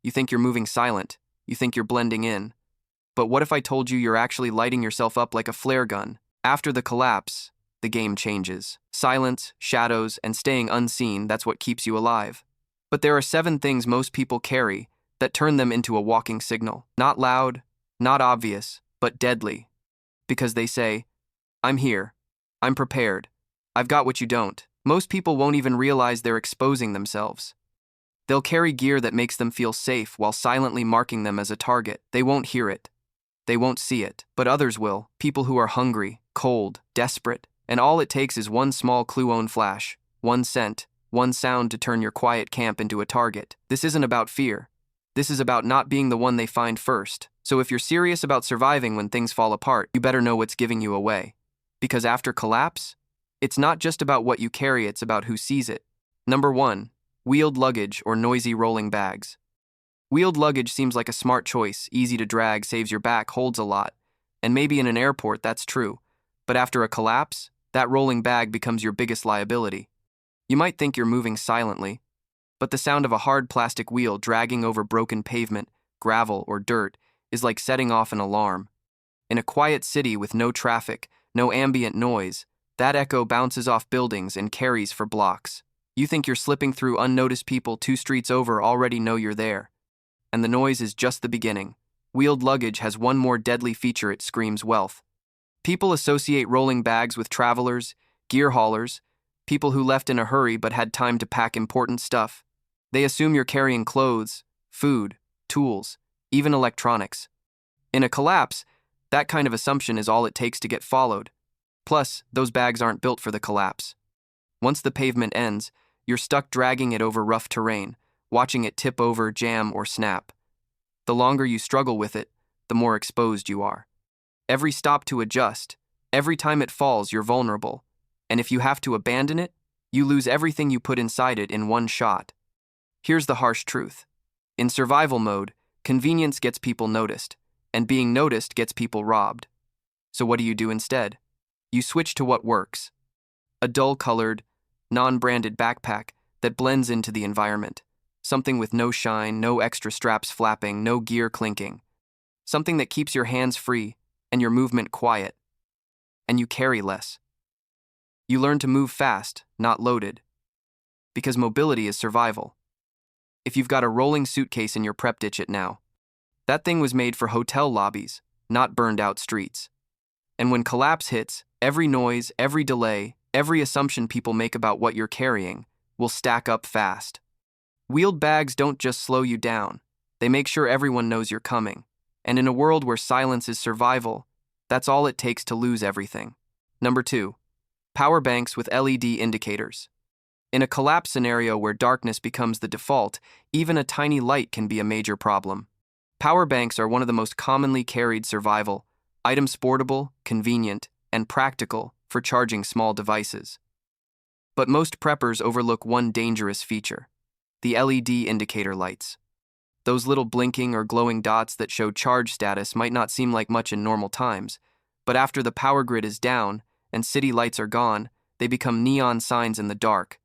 You think you're moving silent. You think you're blending in. But what if I told you you're actually lighting yourself up like a flare gun? After the collapse, the game changes. Silence, shadows, and staying unseen, that's what keeps you alive. But there are 7 things most people carry that turn them into a walking signal. Not loud, not obvious, but deadly. Because they say, I'm here. I'm prepared. I've got what you don't. Most people won't even realize they're exposing themselves. They'll carry gear that makes them feel safe while silently marking them as a target. They won't hear it. They won't see it. But others will. People who are hungry, cold, desperate. And all it takes is one small clue-on flash, one scent, one sound to turn your quiet camp into a target. This isn't about fear. This is about not being the one they find first. So if you're serious about surviving when things fall apart, you better know what's giving you away. Because after collapse, it's not just about what you carry, it's about who sees it. Number 1, wheeled luggage or noisy rolling bags. Wheeled luggage seems like a smart choice, easy to drag, saves your back, holds a lot. And maybe in an airport that's true. But after a collapse, that rolling bag becomes your biggest liability. You might think you're moving silently, but the sound of a hard plastic wheel dragging over broken pavement, gravel, or dirt is like setting off an alarm. In a quiet city with no traffic, no ambient noise, that echo bounces off buildings and carries for blocks. You think you're slipping through unnoticed, people 2 streets over already know you're there. And the noise is just the beginning. Wheeled luggage has one more deadly feature: it screams wealth. People associate rolling bags with travelers, gear haulers, people who left in a hurry but had time to pack important stuff. They assume you're carrying clothes, food, tools, even electronics. In a collapse, that kind of assumption is all it takes to get followed. Plus, those bags aren't built for the collapse. Once the pavement ends, you're stuck dragging it over rough terrain, watching it tip over, jam, or snap. The longer you struggle with it, the more exposed you are. Every stop to adjust, every time it falls, you're vulnerable. And if you have to abandon it, you lose everything you put inside it in one shot. Here's the harsh truth. In survival mode, convenience gets people noticed, and being noticed gets people robbed. So what do you do instead? You switch to what works. A dull-colored, non-branded backpack that blends into the environment. Something with no shine, no extra straps flapping, no gear clinking. Something that keeps your hands free and your movement quiet. And you carry less. You learn to move fast, not loaded. Because mobility is survival. If you've got a rolling suitcase in your prep, ditch it now. That thing was made for hotel lobbies, not burned-out streets. And when collapse hits, every noise, every delay, every assumption people make about what you're carrying will stack up fast. Wheeled bags don't just slow you down. They make sure everyone knows you're coming. And in a world where silence is survival, that's all it takes to lose everything. Number 2, power banks with LED indicators. In a collapse scenario where darkness becomes the default, even a tiny light can be a major problem. Power banks are one of the most commonly carried survival items, portable, convenient, and practical for charging small devices. But most preppers overlook one dangerous feature: the LED indicator lights. Those little blinking or glowing dots that show charge status might not seem like much in normal times, but after the power grid is down and city lights are gone, they become neon signs in the dark.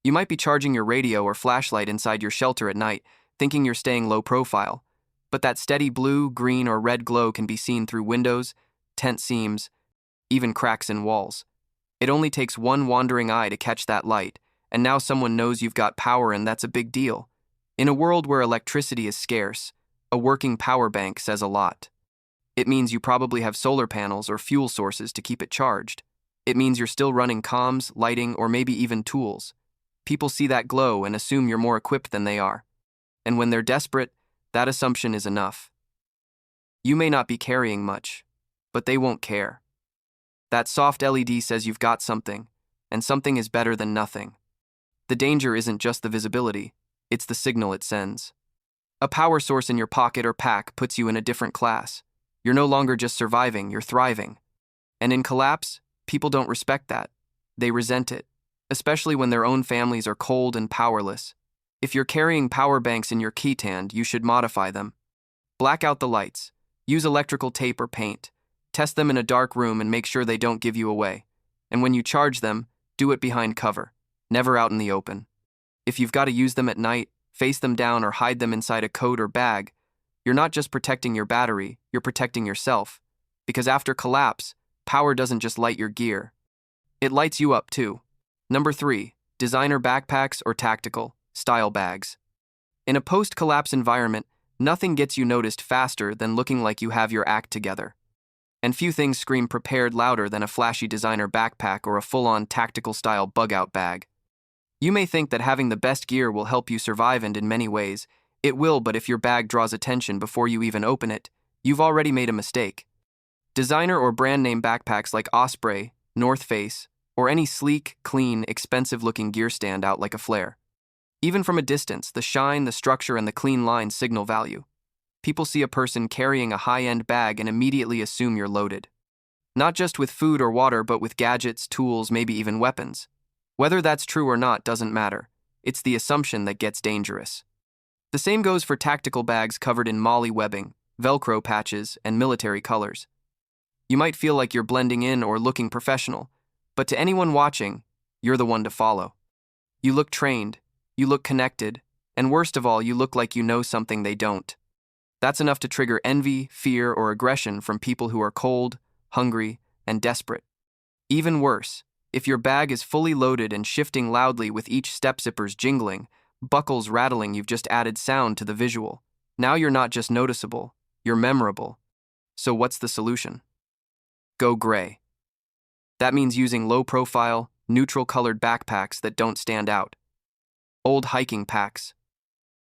You might be charging your radio or flashlight inside your shelter at night, thinking you're staying low profile, but that steady blue, green, or red glow can be seen through windows, tent seams, even cracks in walls. It only takes one wandering eye to catch that light, and now someone knows you've got power, and that's a big deal. In a world where electricity is scarce, a working power bank says a lot. It means you probably have solar panels or fuel sources to keep it charged. It means you're still running comms, lighting, or maybe even tools. People see that glow and assume you're more equipped than they are. And when they're desperate, that assumption is enough. You may not be carrying much, but they won't care. That soft LED says you've got something, and something is better than nothing. The danger isn't just the visibility, it's the signal it sends. A power source in your pocket or pack puts you in a different class. You're no longer just surviving, you're thriving. And in collapse, people don't respect that. They resent it, especially when their own families are cold and powerless. If you're carrying power banks in your keystand, you should modify them. Black out the lights. Use electrical tape or paint. Test them in a dark room and make sure they don't give you away. And when you charge them, do it behind cover, never out in the open. If you've got to use them at night, face them down, or hide them inside a coat or bag, you're not just protecting your battery, you're protecting yourself. Because after collapse, power doesn't just light your gear. It lights you up too. Number 3, designer backpacks or tactical style bags. In a post-collapse environment, nothing gets you noticed faster than looking like you have your act together. And few things scream prepared louder than a flashy designer backpack or a full-on tactical-style bug-out bag. You may think that having the best gear will help you survive, and in many ways, it will, but if your bag draws attention before you even open it, you've already made a mistake. Designer or brand-name backpacks like Osprey, North Face, or any sleek, clean, expensive-looking gear stand out like a flare. Even from a distance, the shine, the structure, and the clean lines signal value. People see a person carrying a high-end bag and immediately assume you're loaded. Not just with food or water, but with gadgets, tools, maybe even weapons. Whether that's true or not doesn't matter. It's the assumption that gets dangerous. The same goes for tactical bags covered in MOLLE webbing, Velcro patches, and military colors. You might feel like you're blending in or looking professional, but to anyone watching, you're the one to follow. You look trained, you look connected, and worst of all, you look like you know something they don't. That's enough to trigger envy, fear, or aggression from people who are cold, hungry, and desperate. Even worse, if your bag is fully loaded and shifting loudly with each step, zippers jingling, buckles rattling, you've just added sound to the visual. Now you're not just noticeable, you're memorable. So what's the solution? Go gray. That means using low-profile, neutral-colored backpacks that don't stand out. Old hiking packs,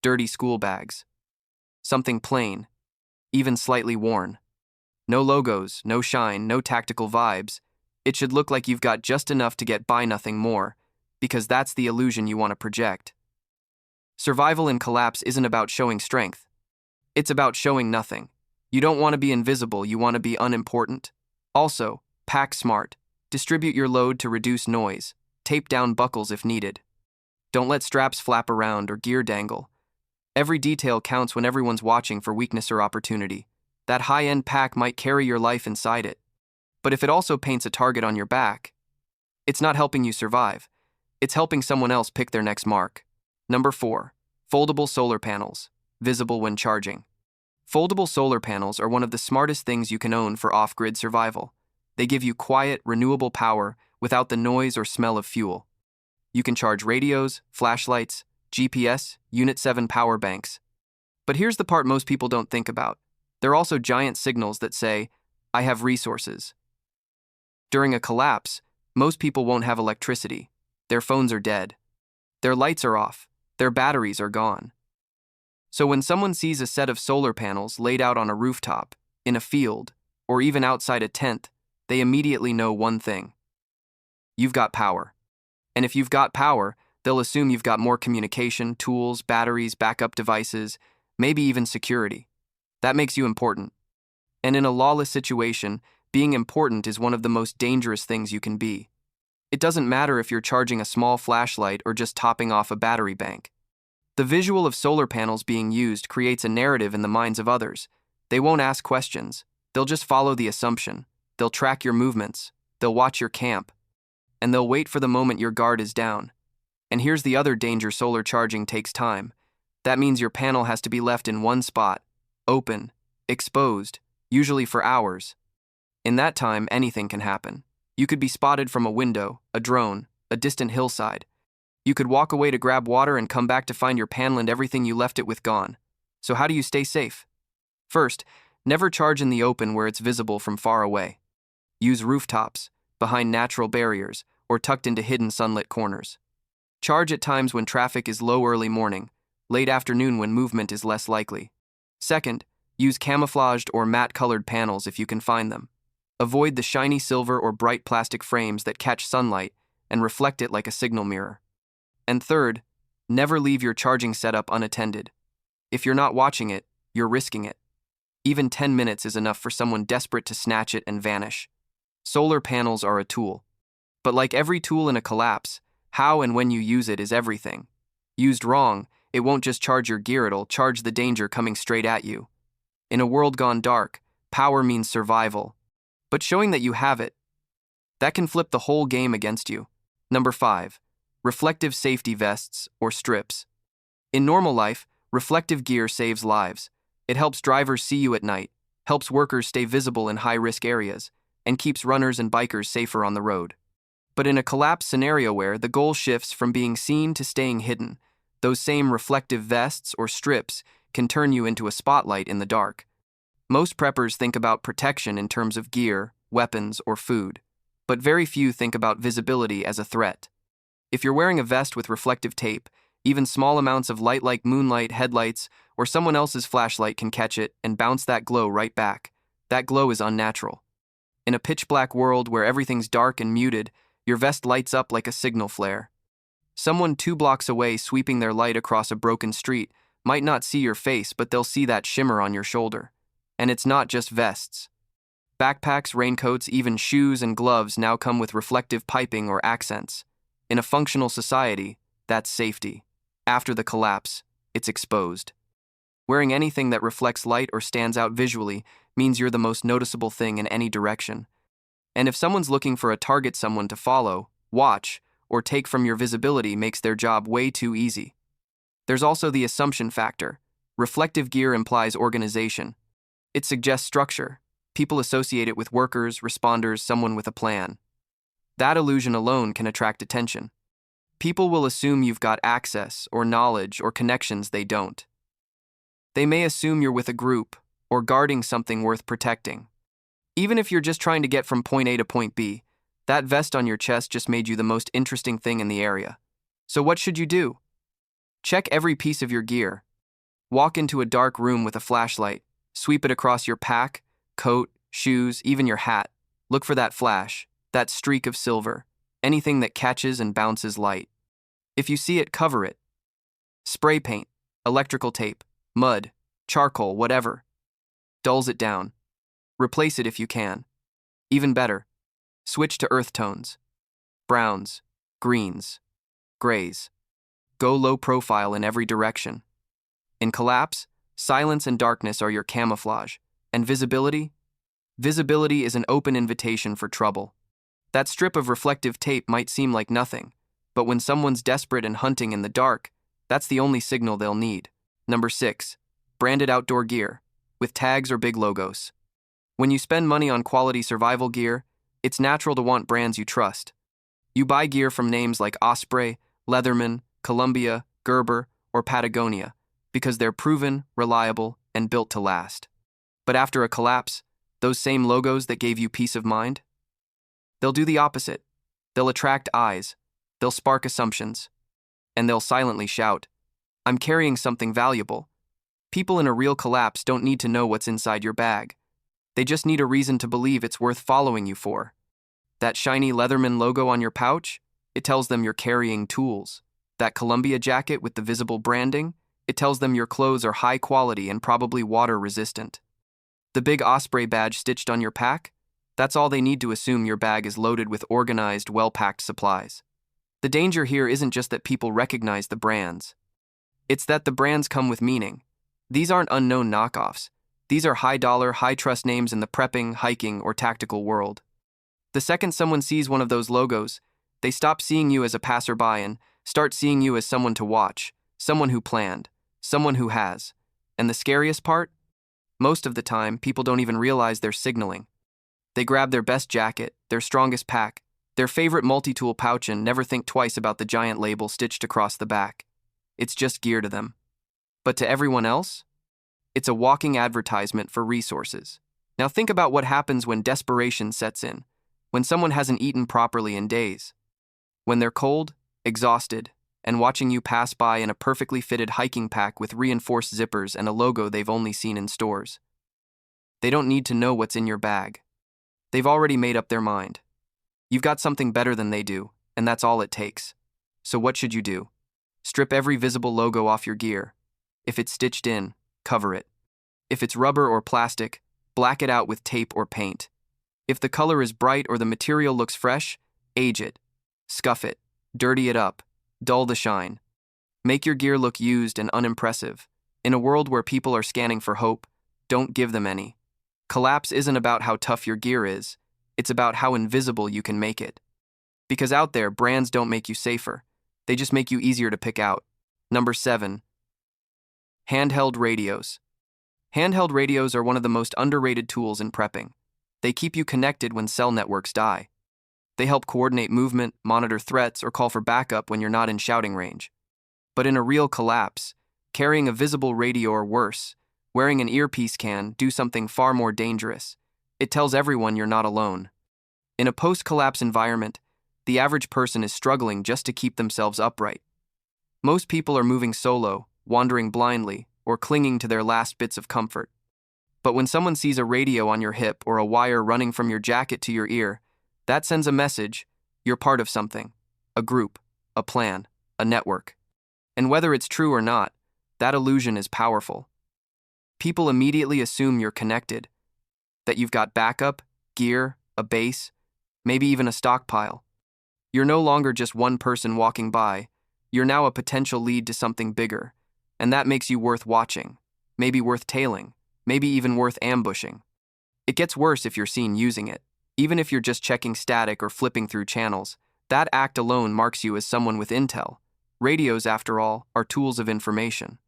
dirty school bags. Something plain, even slightly worn. No logos, no shine, no tactical vibes. It should look like you've got just enough to get by, nothing more, because that's the illusion you want to project. Survival in collapse isn't about showing strength. It's about showing nothing. You don't want to be invisible, you want to be unimportant. Also, pack smart. Distribute your load to reduce noise. Tape down buckles if needed. Don't let straps flap around or gear dangle. Every detail counts when everyone's watching for weakness or opportunity. That high-end pack might carry your life inside it. But if it also paints a target on your back, it's not helping you survive. It's helping someone else pick their next mark. Number 4, foldable solar panels, visible when charging. Foldable solar panels are one of the smartest things you can own for off-grid survival. They give you quiet, renewable power without the noise or smell of fuel. You can charge radios, flashlights, GPS, Unit 7 power banks. But here's the part most people don't think about. They're also giant signals that say, I have resources. During a collapse, most people won't have electricity. Their phones are dead. Their lights are off. Their batteries are gone. So when someone sees a set of solar panels laid out on a rooftop, in a field, or even outside a tent, they immediately know one thing. You've got power. And if you've got power, they'll assume you've got more communication, tools, batteries, backup devices, maybe even security. That makes you important. And in a lawless situation, being important is one of the most dangerous things you can be. It doesn't matter if you're charging a small flashlight or just topping off a battery bank. The visual of solar panels being used creates a narrative in the minds of others. They won't ask questions. They'll just follow the assumption. They'll track your movements. They'll watch your camp. And they'll wait for the moment your guard is down. And here's the other danger: solar charging takes time. That means your panel has to be left in one spot, open, exposed, usually for hours. In that time, anything can happen. You could be spotted from a window, a drone, a distant hillside. You could walk away to grab water and come back to find your panel and everything you left it with gone. So how do you stay safe? First, never charge in the open where it's visible from far away. Use rooftops, behind natural barriers, or tucked into hidden sunlit corners. Charge at times when traffic is low, early morning, late afternoon when movement is less likely. Second, use camouflaged or matte-colored panels if you can find them. Avoid the shiny silver or bright plastic frames that catch sunlight and reflect it like a signal mirror. And third, never leave your charging setup unattended. If you're not watching it, you're risking it. Even 10 minutes is enough for someone desperate to snatch it and vanish. Solar panels are a tool. But like every tool in a collapse, how and when you use it is everything. Used wrong, it won't just charge your gear, it'll charge the danger coming straight at you. In a world gone dark, power means survival. But showing that you have it, that can flip the whole game against you. Number 5, reflective safety vests or strips. In normal life, reflective gear saves lives. It helps drivers see you at night, helps workers stay visible in high-risk areas, and keeps runners and bikers safer on the road. But in a collapse scenario where the goal shifts from being seen to staying hidden, those same reflective vests or strips can turn you into a spotlight in the dark. Most preppers think about protection in terms of gear, weapons, or food, but very few think about visibility as a threat. If you're wearing a vest with reflective tape, even small amounts of light like moonlight, headlights, or someone else's flashlight can catch it and bounce that glow right back. That glow is unnatural. In a pitch-black world where everything's dark and muted, your vest lights up like a signal flare. Someone 2 blocks away sweeping their light across a broken street might not see your face, but they'll see that shimmer on your shoulder. And it's not just vests. Backpacks, raincoats, even shoes and gloves now come with reflective piping or accents. In a functional society, that's safety. After the collapse, it's exposed. Wearing anything that reflects light or stands out visually means you're the most noticeable thing in any direction. And if someone's looking for a target someone to follow, watch, or take from your visibility makes their job way too easy. There's also the assumption factor. Reflective gear implies organization. It suggests structure. People associate it with workers, responders, someone with a plan. That illusion alone can attract attention. People will assume you've got access or knowledge or connections they don't. They may assume you're with a group or guarding something worth protecting. Even if you're just trying to get from point A to point B, that vest on your chest just made you the most interesting thing in the area. So what should you do? Check every piece of your gear. Walk into a dark room with a flashlight. Sweep it across your pack, coat, shoes, even your hat. Look for that flash, that streak of silver, anything that catches and bounces light. If you see it, cover it. Spray paint, electrical tape, mud, charcoal, whatever. Dulls it down. Replace it if you can. Even better, switch to earth tones. Browns, greens, grays. Go low profile in every direction. In collapse, silence and darkness are your camouflage. And visibility? Visibility is an open invitation for trouble. That strip of reflective tape might seem like nothing, but when someone's desperate and hunting in the dark, that's the only signal they'll need. Number 6. Branded outdoor gear, with tags or big logos. When you spend money on quality survival gear, it's natural to want brands you trust. You buy gear from names like Osprey, Leatherman, Columbia, Gerber, or Patagonia, because they're proven, reliable, and built to last. But after a collapse, those same logos that gave you peace of mind? They'll do the opposite. They'll attract eyes, they'll spark assumptions, and they'll silently shout, "I'm carrying something valuable." People in a real collapse don't need to know what's inside your bag. They just need a reason to believe it's worth following you for. That shiny Leatherman logo on your pouch? It tells them you're carrying tools. That Columbia jacket with the visible branding? It tells them your clothes are high quality and probably water resistant. The big Osprey badge stitched on your pack? That's all they need to assume your bag is loaded with organized, well-packed supplies. The danger here isn't just that people recognize the brands. It's that the brands come with meaning. These aren't unknown knockoffs. These are high-dollar, high-trust names in the prepping, hiking, or tactical world. The second someone sees one of those logos, they stop seeing you as a passerby and start seeing you as someone to watch, someone who planned, someone who has. And the scariest part? Most of the time, people don't even realize they're signaling. They grab their best jacket, their strongest pack, their favorite multi-tool pouch and never think twice about the giant label stitched across the back. It's just gear to them. But to everyone else? It's a walking advertisement for resources. Now think about what happens when desperation sets in, when someone hasn't eaten properly in days, when they're cold, exhausted, and watching you pass by in a perfectly fitted hiking pack with reinforced zippers and a logo they've only seen in stores. They don't need to know what's in your bag. They've already made up their mind. You've got something better than they do, and that's all it takes. So what should you do? Strip every visible logo off your gear. If it's stitched in, cover it. If it's rubber or plastic, black it out with tape or paint. If the color is bright or the material looks fresh, age it. Scuff it. Dirty it up. Dull the shine. Make your gear look used and unimpressive. In a world where people are scanning for hope, don't give them any. Collapse isn't about how tough your gear is. It's about how invisible you can make it. Because out there, brands don't make you safer. They just make you easier to pick out. Number 7. Handheld radios. Handheld radios are one of the most underrated tools in prepping. They keep you connected when cell networks die. They help coordinate movement, monitor threats, or call for backup when you're not in shouting range. But in a real collapse, carrying a visible radio or worse, wearing an earpiece can do something far more dangerous. It tells everyone you're not alone. In a post-collapse environment, the average person is struggling just to keep themselves upright. Most people are moving solo, wandering blindly, or clinging to their last bits of comfort. But when someone sees a radio on your hip or a wire running from your jacket to your ear, that sends a message: you're part of something, a group, a plan, a network. And whether it's true or not, that illusion is powerful. People immediately assume you're connected, that you've got backup, gear, a base, maybe even a stockpile. You're no longer just one person walking by, you're now a potential lead to something bigger, and that makes you worth watching, maybe worth tailing, maybe even worth ambushing. It gets worse if you're seen using it. Even if you're just checking static or flipping through channels, that act alone marks you as someone with intel. Radios, after all, are tools of information.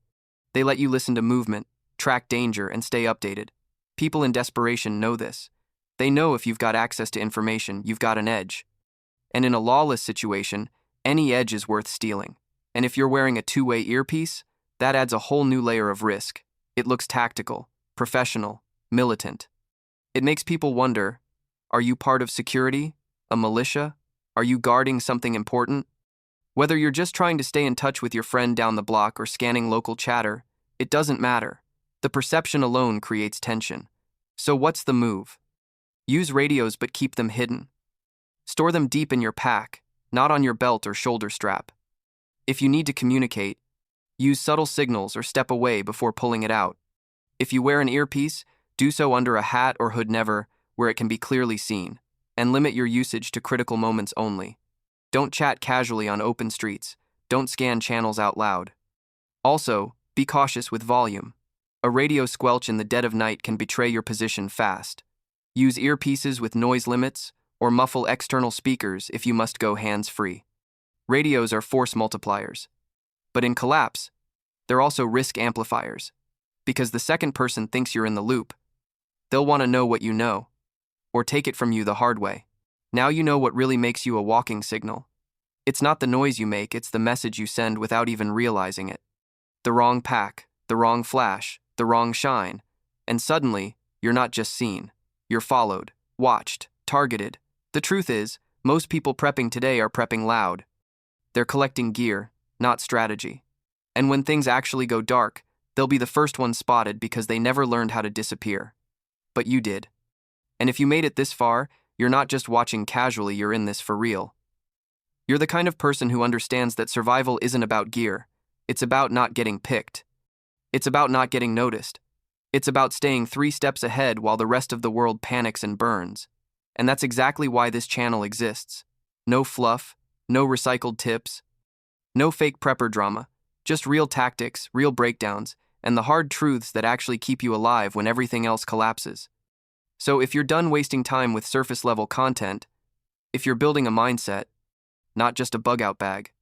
They let you listen to movement, track danger, and stay updated. People in desperation know this. They know if you've got access to information, you've got an edge. And in a lawless situation, any edge is worth stealing. And if you're wearing a two-way earpiece, that adds a whole new layer of risk. It looks tactical, professional, militant. It makes people wonder, are you part of security? A militia? Are you guarding something important? Whether you're just trying to stay in touch with your friend down the block or scanning local chatter, it doesn't matter. The perception alone creates tension. So what's the move? Use radios but keep them hidden. Store them deep in your pack, not on your belt or shoulder strap. If you need to communicate, use subtle signals or step away before pulling it out. If you wear an earpiece, do so under a hat or hood, never where it can be clearly seen, and limit your usage to critical moments only. Don't chat casually on open streets. Don't scan channels out loud. Also, be cautious with volume. A radio squelch in the dead of night can betray your position fast. Use earpieces with noise limits or muffle external speakers if you must go hands-free. Radios are force multipliers. But in collapse, they're also risk amplifiers. Because the second person thinks you're in the loop, they'll want to know what you know, or take it from you the hard way. Now you know what really makes you a walking signal. It's not the noise you make, it's the message you send without even realizing it. The wrong pack, the wrong flash, the wrong shine, and suddenly, you're not just seen. You're followed, watched, targeted. The truth is, most people prepping today are prepping loud. They're collecting gear, not strategy. And when things actually go dark, they'll be the first ones spotted because they never learned how to disappear. But you did. And if you made it this far, you're not just watching casually, you're in this for real. You're the kind of person who understands that survival isn't about gear. It's about not getting picked. It's about not getting noticed. It's about staying 3 steps ahead while the rest of the world panics and burns. And that's exactly why this channel exists. No fluff, no recycled tips, no fake prepper drama, just real tactics, real breakdowns, and the hard truths that actually keep you alive when everything else collapses. So if you're done wasting time with surface-level content, if you're building a mindset, not just a bug-out bag,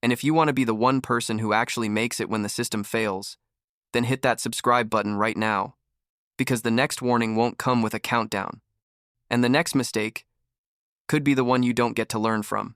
and if you want to be the one person who actually makes it when the system fails, then hit that subscribe button right now, because the next warning won't come with a countdown, and the next mistake could be the one you don't get to learn from.